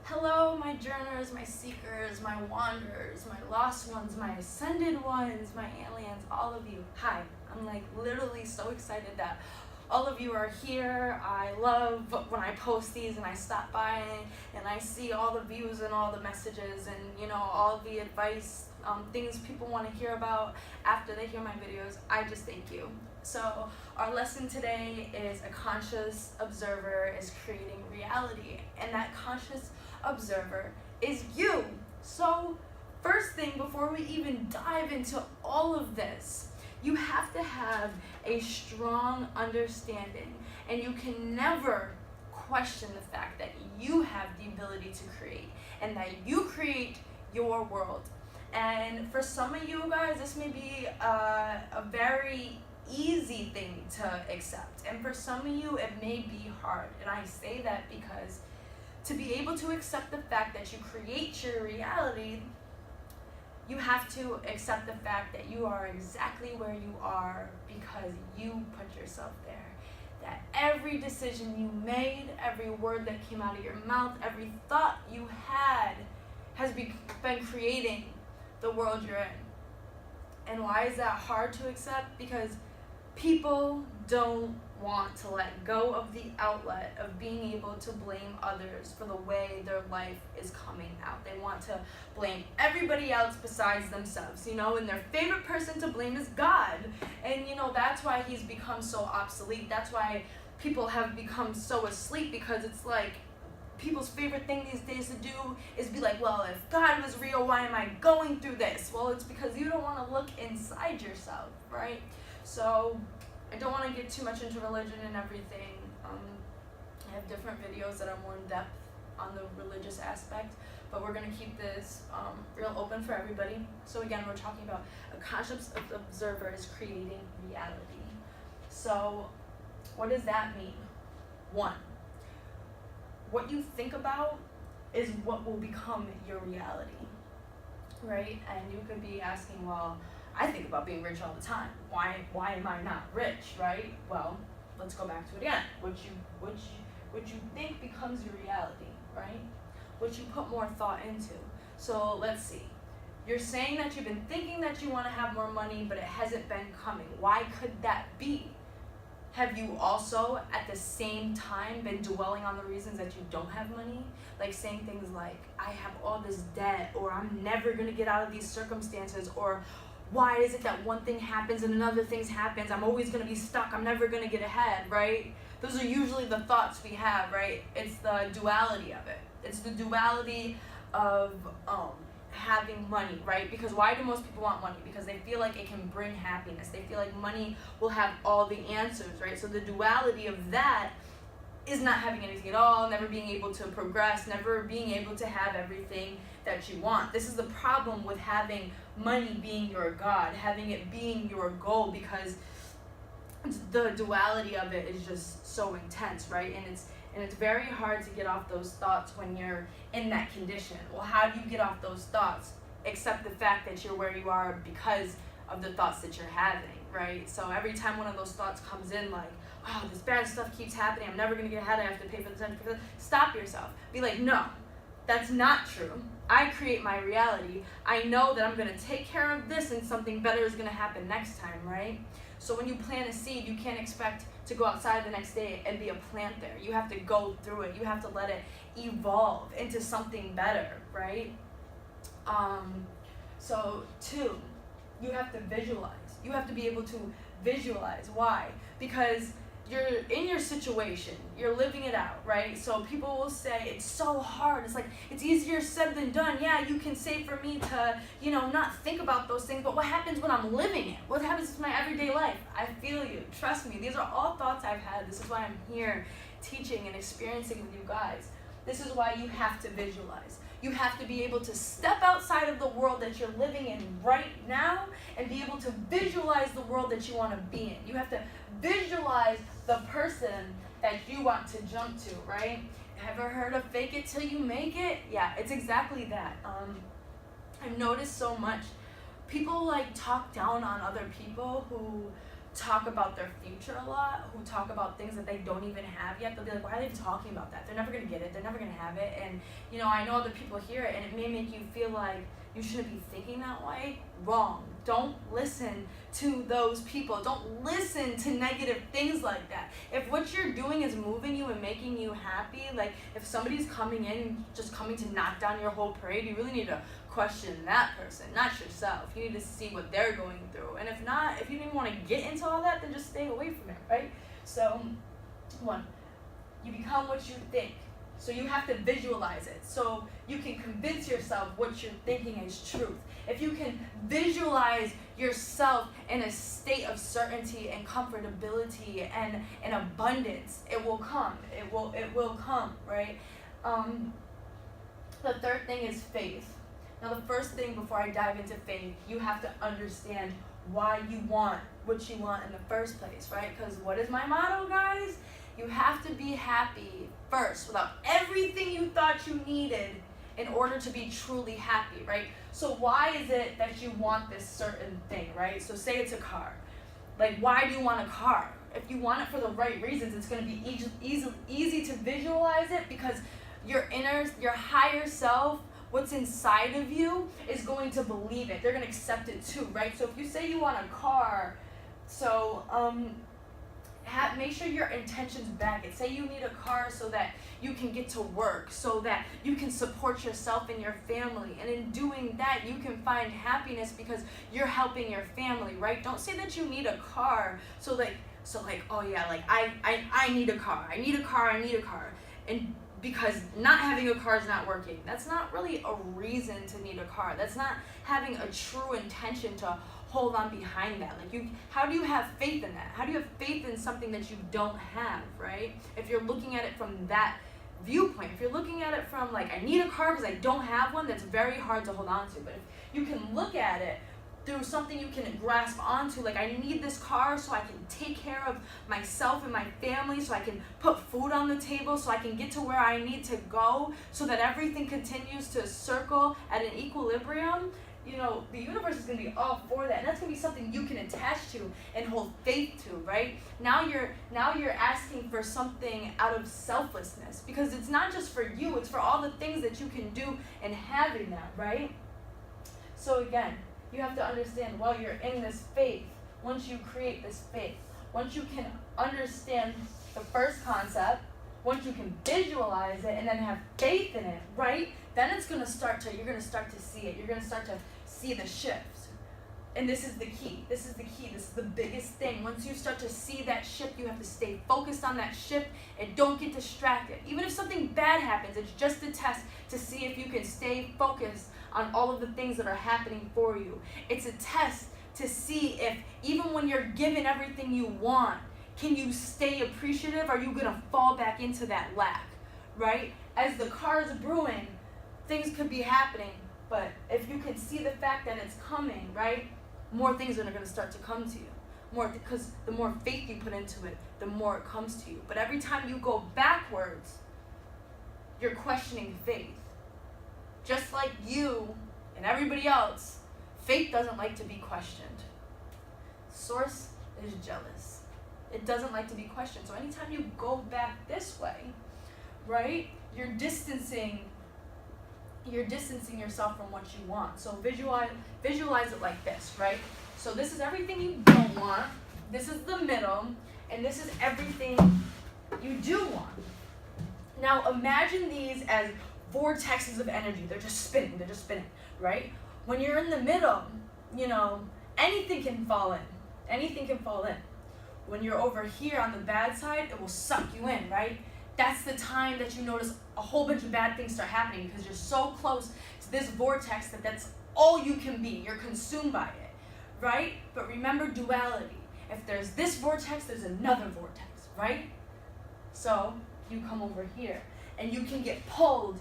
Hello, my journers, my seekers, my wanderers, my lost ones, my ascended ones, my aliens, all of you. Hi, I'm like literally so excited that all of you are here. I love when I post these and I stop by and I see all the views and all the messages and all the advice, things people want to hear about after they hear my videos. I just thank you. So our lesson today is a conscious observer is creating reality, and that conscious observer is you. So first thing, before we even dive into all of this, you have to have a strong understanding, and you can never question the fact that you have the ability to create and that you create your world. And for some of you guys, this may be a very easy thing to accept, and for some of you it may be hard. And I say that because to be able to accept the fact that you create your reality, you have to accept the fact that you are exactly where you are because you put yourself there. That every decision you made, every word that came out of your mouth, every thought you had has been creating the world you're in. And why is that hard to accept? Because people don't want to let go of the outlet of being able to blame others for the way their life is coming out. They want to blame everybody else besides themselves, and their favorite person to blame is God. And that's why he's become so obsolete. That's why people have become so asleep, because it's like people's favorite thing these days to do is be like, well, if God was real, why am I going through this? Well, it's because you don't want to look inside yourself, right? So I don't want to get too much into religion and everything. I have different videos that are more in depth on the religious aspect, but we're going to keep this real open for everybody. So again, we're talking about a conscious observer is creating reality. So what does that mean? One, what you think about is what will become your reality, right? And you could be asking, well, I think about being rich all the time. Why am I not rich, right? Well, let's go back to it again. What you think becomes your reality, right? What you put more thought into. So let's see. You're saying that you've been thinking that you want to have more money, but it hasn't been coming. Why could that be? Have you also, at the same time, been dwelling on the reasons that you don't have money? Like saying things like, I have all this debt, or I'm never going to get out of these circumstances, or why is it that one thing happens and another thing happens? I'm always going to be stuck. I'm never going to get ahead, right? Those are usually the thoughts we have, right? It's the duality of it. It's the duality of having money, right? Because why do most people want money? Because they feel like it can bring happiness. They feel like money will have all the answers, right? So the duality of that is not having anything at all, never being able to progress, never being able to have everything that you want. This is the problem with having money being your God, having it being your goal, because the duality of it is just so intense, right? And it's very hard to get off those thoughts when you're in that condition. Well, how do you get off those thoughts? Except the fact that you're where you are because of the thoughts that you're having, right? So every time one of those thoughts comes in, like, oh, this bad stuff keeps happening, I'm never going to get ahead, I have to pay for this, stop yourself. Be like, no, that's not true. I create my reality. I know that I'm going to take care of this and something better is going to happen next time, right? So when you plant a seed, you can't expect to go outside the next day and be a plant there. You have to go through it. You have to let it evolve into something better, right? So two, you have to visualize. You have to be able to visualize. Why? Because you're in your situation, you're living it out, right? So people will say it's so hard. It's like, it's easier said than done. Yeah, you can say for me to, not think about those things, but what happens when I'm living it? What happens to my everyday life? I feel you. Trust me. These are all thoughts I've had. This is why I'm here teaching and experiencing with you guys. This is why you have to visualize. You have to be able to step outside of the world that you're living in right now and be able to visualize the world that you want to be in. You have to visualize the person that you want to jump to, right? Ever heard of fake it till you make it? Yeah, it's exactly that. I've noticed so much people talk down on other people who talk about their future a lot, who talk about things that they don't even have yet. They'll be like, why are they talking about that? They're never going to get it. They're never going to have it. And, I know other people hear it, and it may make you feel like you shouldn't be thinking that way. Wrong. Don't listen to those people. Don't listen to negative things like that. If what you're doing is moving you and making you happy, like if somebody's coming in, just coming to knock down your whole parade, you really need to question that person, not yourself. You need to see what they're going through. And if not, if you didn't want to get into all that, then just stay away from it, right? So, one, you become what you think. So you have to visualize it. So you can convince yourself what you're thinking is truth. If you can visualize yourself in a state of certainty and comfortability and abundance, it will come. It will come, right? The third thing is faith. Now, the first thing before I dive into faith, you have to understand why you want what you want in the first place, right? Because what is my motto, guys? You have to be happy first without everything you thought you needed in order to be truly happy, right? So why is it that you want this certain thing, right? So say it's a car. Like, why do you want a car? If you want it for the right reasons, it's going to be easy to visualize it because your higher self, what's inside of you, is going to believe it. They're going to accept it too, right? So if you say you want a car, so make sure your intentions back it. Say you need a car so that you can get to work, so that you can support yourself and your family. And in doing that, you can find happiness because you're helping your family, right? Don't say that you need a car so oh yeah, like I need a car. I need a car. And because not having a car is not working. That's not really a reason to need a car. That's not having a true intention to hold on behind that. How do you have faith in that? How do you have faith in something that you don't have, right? If you're looking at it from that viewpoint, if you're looking at it from I need a car because I don't have one, that's very hard to hold on to. But if you can look at it through something you can grasp onto, I need this car so I can take care of myself and my family, so I can put food on the table, so I can get to where I need to go, so that everything continues to circle at an equilibrium. The universe is going to be all for that, and that's going to be something you can attach to and hold faith to, right? Now you're asking for something out of selflessness, because it's not just for you, it's for all the things that you can do in having that, right? So again, you have to understand, while you're in this faith, once you create this faith, once you can understand the first concept, once you can visualize it and then have faith in it, right? Then you're going to start to see it. You're going to start to see the shifts. And this is the key. This is the biggest thing. Once you start to see that shift, you have to stay focused on that shift and don't get distracted. Even if something bad happens, it's just a test to see if you can stay focused on all of the things that are happening for you. It's a test to see if, even when you're given everything you want, can you stay appreciative? Are you going to fall back into that lack, right? As the car is brewing, things could be happening, but if you can see the fact that it's coming, right, more things are going to start to come to you. Because the more faith you put into it, the more it comes to you. But every time you go backwards, you're questioning faith. Just like you and everybody else, faith doesn't like to be questioned. Source is jealous. It doesn't like to be questioned. So anytime you go back this way, right, you're distancing yourself from what you want. So visualize it like this, right? So this is everything you don't want, this is the middle, and this is everything you do want. Now imagine these as vortexes of energy. They're just spinning, right? When you're in the middle, anything can fall in. When you're over here on the bad side, it will suck you in, right? That's the time that you notice a whole bunch of bad things start happening, because you're so close to this vortex that's all you can be. You're consumed by it, right? But remember duality. If there's this vortex, there's another vortex, right? So you come over here, and you can get pulled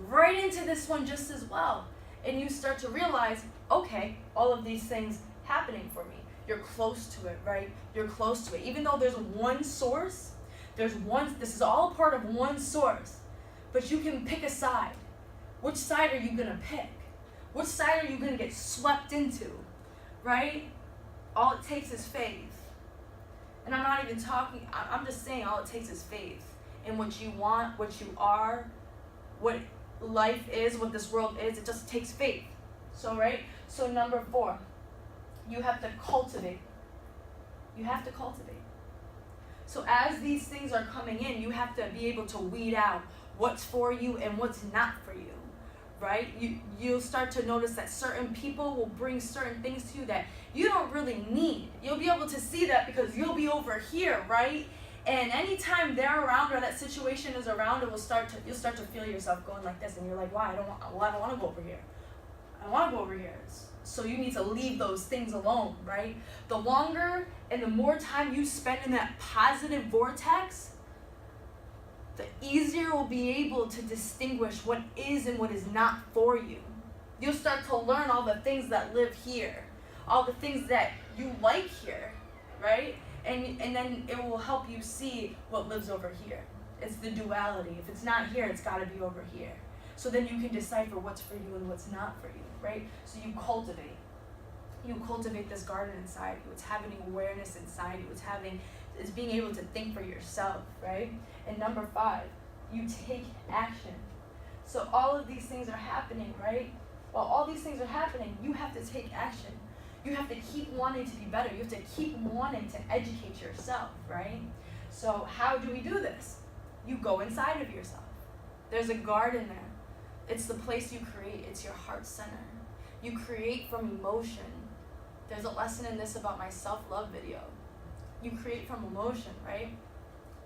right into this one just as well. And you start to realize, okay, all of these things happening for me. You're close to it, right? You're close to it. Even though there's one source, this is all part of one source, but you can pick a side. Which side are you going to pick? Which side are you going to get swept into, right? All it takes is faith. And I'm not even talking, I'm just saying all it takes is faith in what you want, what you are, what life is, what this world is. It just takes faith. So, right? So number 4, you have to cultivate. You have to cultivate. So as these things are coming in, you have to be able to weed out what's for you and what's not for you, right? You'll start to notice that certain people will bring certain things to you that you don't really need. You'll be able to see that because you'll be over here, right? And anytime they're around or that situation is around, you'll start to feel yourself going like this, and you're like, why? I don't want to go over here. I don't want to go over here. So you need to leave those things alone, right? The longer and the more time you spend in that positive vortex, the easier you'll be able to distinguish what is and what is not for you. You'll start to learn all the things that live here, all the things that you like here, right? And then it will help you see what lives over here. It's the duality. If it's not here, it's got to be over here. So then you can decipher what's for you and what's not for you, right? So you cultivate. You cultivate this garden inside you. It's having awareness inside you. It's being able to think for yourself, right? And number 5, you take action. So all of these things are happening, right? While all these things are happening, you have to take action. You have to keep wanting to be better. You have to keep wanting to educate yourself, right? So how do we do this? You go inside of yourself. There's a garden there. It's the place you create. It's your heart center. You create from emotion. There's a lesson in this about my self-love video. You create from emotion, right?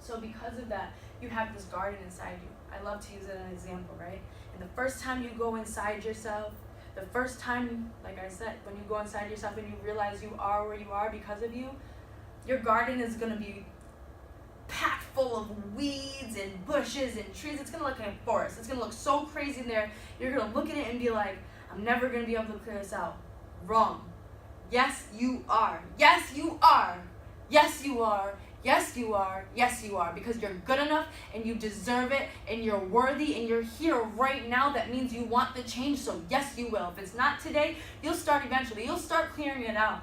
So because of that, you have this garden inside you. I love to use it as an example, right? And the first time you go inside yourself, the first time, like I said, when you go inside yourself and you realize you are where you are because of you, your garden is going to be packed full of weeds and bushes and trees. It's going to look like a forest. It's going to look so crazy in there. You're going to look at it and be like, I'm never going to be able to clear this out. Wrong. Yes, you are. Yes, you are. Yes, you are. Yes, you are. Yes, you are. Because you're good enough and you deserve it and you're worthy and you're here right now. That means you want the change. So yes, you will. If it's not today, you'll start eventually. You'll start clearing it out.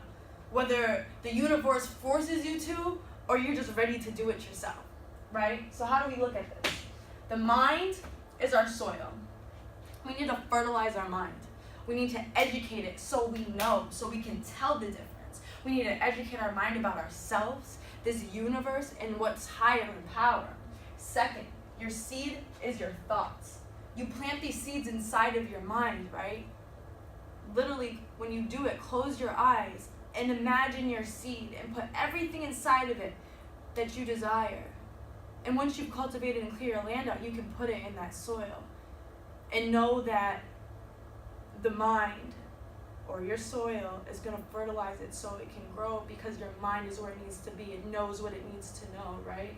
Whether the universe forces you to or you're just ready to do it yourself. Right? So how do we look at this? The mind is our soil. We need to fertilize our mind. We need to educate it so we know, so we can tell the difference. We need to educate our mind about ourselves, this universe, and what's higher in power. Second, your seed is your thoughts. You plant these seeds inside of your mind, right? Literally, when you do it, close your eyes and imagine your seed and put everything inside of it that you desire. And once you've cultivated and cleared your land out, you can put it in that soil. And know that the mind or your soil is going to fertilize it so it can grow because your mind is where it needs to be. It knows what it needs to know, right?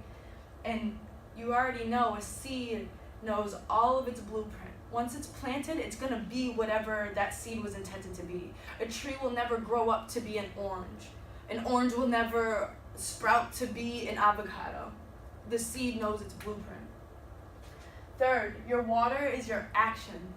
And you already know a seed knows all of its blueprint. Once it's planted, it's going to be whatever that seed was intended to be. A tree will never grow up to be an orange. An orange will never sprout to be an avocado. The seed knows its blueprint. Third, your water is your action.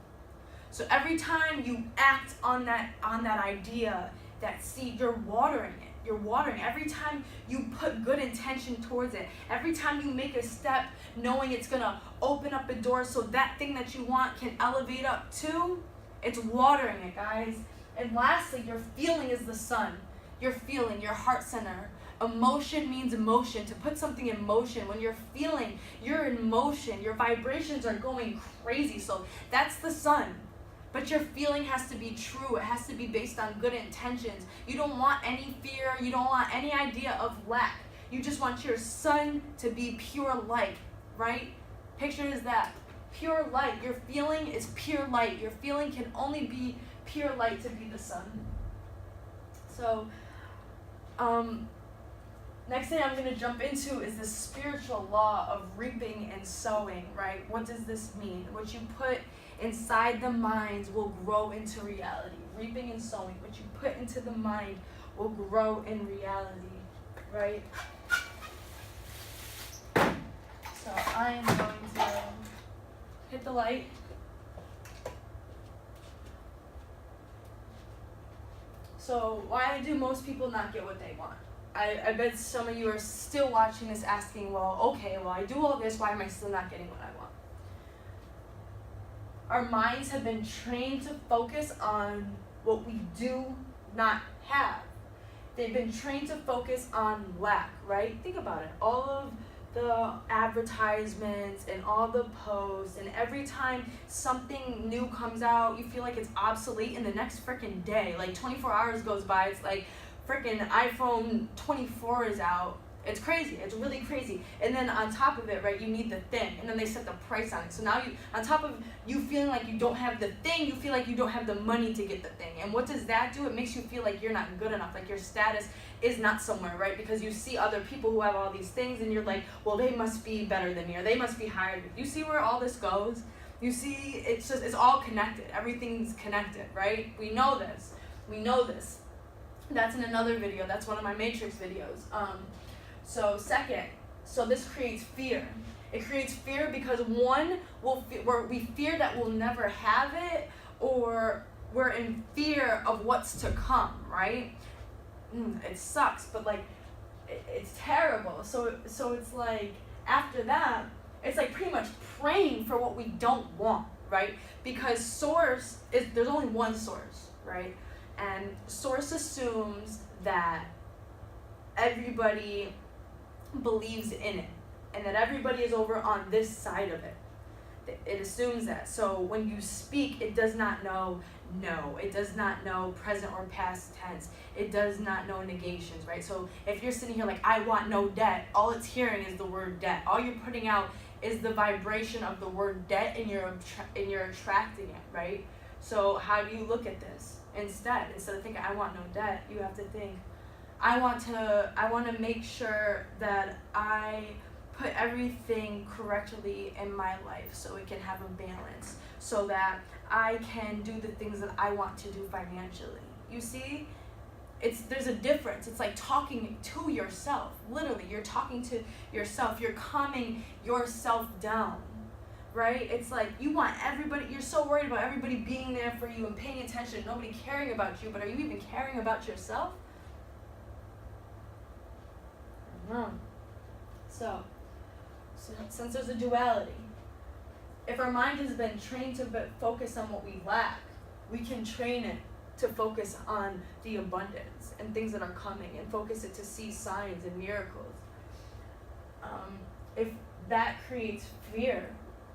So every time you act on that idea, that seed, you're watering it. You're watering. Every time you put good intention towards it, every time you make a step knowing it's going to open up a door so that thing that you want can elevate up too, it's watering it, guys. And lastly, your feeling is the sun. Your feeling, your heart center. Emotion means emotion. To put something in motion, when you're feeling, you're in motion. Your vibrations are going crazy. So that's the sun. But your feeling has to be true. It has to be based on good intentions. You don't want any fear. You don't want any idea of lack. You just want your sun to be pure light, right? Picture is that. Pure light. Your feeling is pure light. Your feeling can only be pure light to be the sun. So, next thing I'm going to jump into is the spiritual law of reaping and sowing, right? What does this mean? What you put inside the mind will grow into reality. Reaping and sowing. What you put into the mind will grow in reality, right? So I am going to hit the light. So why do most people not get what they want? I bet some of you are still watching this asking, well, okay, well, I do all this, why am I still not getting what I want? Our minds have been trained to focus on what we do not have. They've been trained to focus on lack, right? Think about it. All of the advertisements and all the posts, and every time something new comes out, you feel like it's obsolete in the next freaking day. Like 24 hours goes by, it's like freaking iPhone 24 is out. It's crazy. It's really crazy. And then on top of it, right, you need the thing. And then they set the price on it. So now you, on top of you feeling like you don't have the thing, you feel like you don't have the money to get the thing. And what does that do? It makes you feel like you're not good enough, like your status is not somewhere, right? Because you see other people who have all these things and you're like, well, they must be better than me, or they must be higher. You see where all this goes? You see, it's all connected. Everything's connected, right? We know this. We know this. That's in another video. That's one of my Matrix videos. So this creates fear. It creates fear because one, we fear that we'll never have it, or we're in fear of what's to come, right? It sucks, but like, it's terrible. So it's like, after that, it's like pretty much praying for what we don't want, right? Because there's only one source, right? And source assumes that everybody believes in it, and that everybody is over on this side of it. It assumes that. So when you speak, it does not know no. It does not know present or past tense. It does not know negations, right? So if you're sitting here like, I want no debt, all it's hearing is the word debt. All you're putting out is the vibration of the word debt, and you're attracting it, right? So how do you look at this? Instead of thinking, I want no debt, you have to think, I want to make sure that I put everything correctly in my life so it can have a balance, so that I can do the things that I want to do financially. You see? There's a difference. It's like talking to yourself. Literally, you're talking to yourself. You're calming yourself down, right? It's like you want everybody, you're so worried about everybody being there for you and paying attention, nobody caring about you, but are you even caring about yourself? So since there's a duality, if our mind has been trained to focus on what we lack, we can train it to focus on the abundance and things that are coming, and focus it to see signs and miracles. If that creates fear,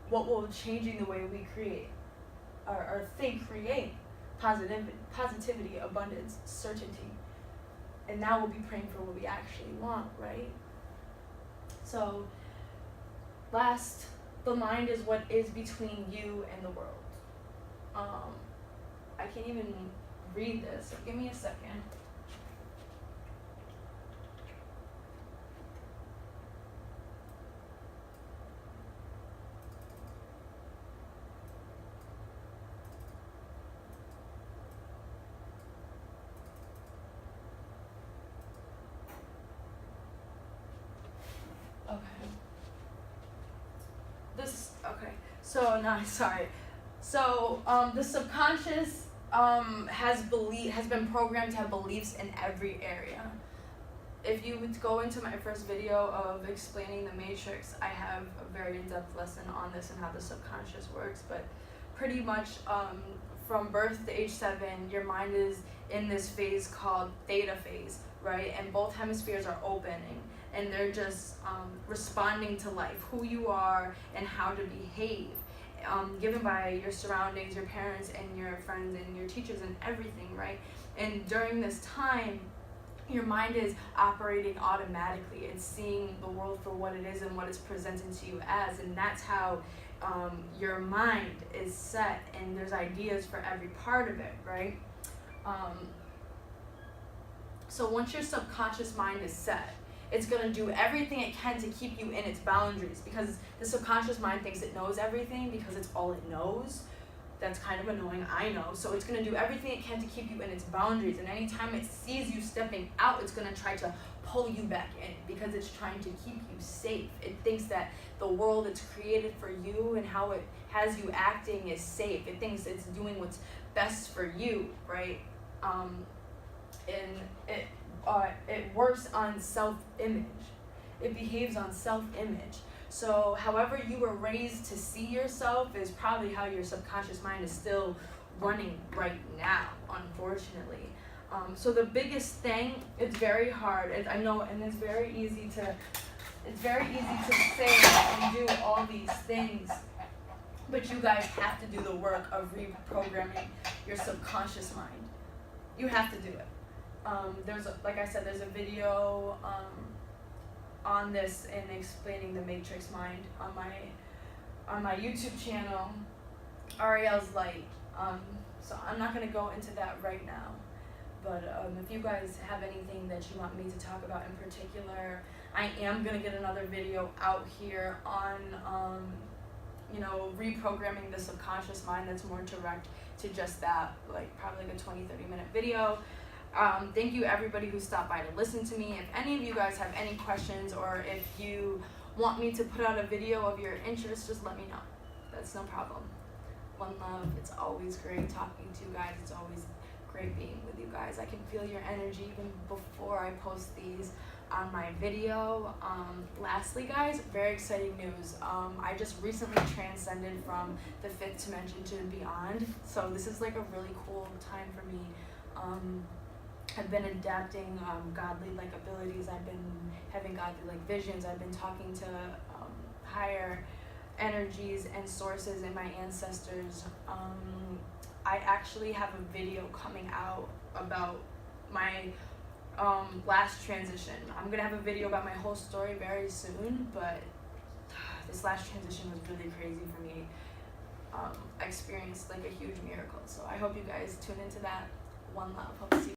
what will changing the way we create or think create? Positivity, abundance, certainty. And now we'll be praying for what we actually want, right? So, last, the mind is what is between you and the world. I can't even read this, so give me a second. So the subconscious has been programmed to have beliefs in every area. If you would go into my first video of explaining the Matrix, I have a very in-depth lesson on this and how the subconscious works. But pretty much from birth to age 7, your mind is in this phase called theta phase, right? And both hemispheres are opening, and they're just responding to life, who you are and how to behave, given by your surroundings, your parents and your friends and your teachers and everything, right? And during this time, your mind is operating automatically. It's seeing the world for what it is and what it's presenting to you as, and that's how your mind is set, and there's ideas for every part of it, right? So once your subconscious mind is set, it's going to do everything it can to keep you in its boundaries, because the subconscious mind thinks it knows everything because it's all it knows. That's kind of annoying, I know. So it's going to do everything it can to keep you in its boundaries, and anytime it sees you stepping out, it's going to try to pull you back in because it's trying to keep you safe. It thinks that the world it's created for you and how it has you acting is safe. It thinks it's doing what's best for you, right? And it works on self-image. It behaves on self-image. So however you were raised to see yourself is probably how your subconscious mind is still running right now, unfortunately. So the biggest thing, it's very hard, I know, and it's very easy to say and do all these things, but you guys have to do the work of reprogramming your subconscious mind. You have to do it. Like I said, there's a video on this and explaining the matrix mind on my YouTube channel, Ariel's Light. So I'm not gonna go into that right now, but if you guys have anything that you want me to talk about in particular, I am gonna get another video out here on reprogramming the subconscious mind that's more direct to just that, like probably like a 20-30 minute video. Thank you everybody who stopped by to listen to me. If any of you guys have any questions, or if you want me to put out a video of your interest, just let me know. That's no problem. One love. It's always great talking to you guys. It's always great being with you guys. I can feel your energy even before I post these on my video. Lastly guys, very exciting news. I just recently transcended from the 5th dimension to beyond, so this is like a really cool time for me. I've been adapting godly like abilities. I've been having godly like visions. I've been talking to higher energies and sources and my ancestors. I actually have a video coming out about my last transition. I'm gonna have a video about my whole story very soon, but this last transition was really crazy for me. I experienced like a huge miracle, so I hope you guys tune into that. One love. Hope to see you.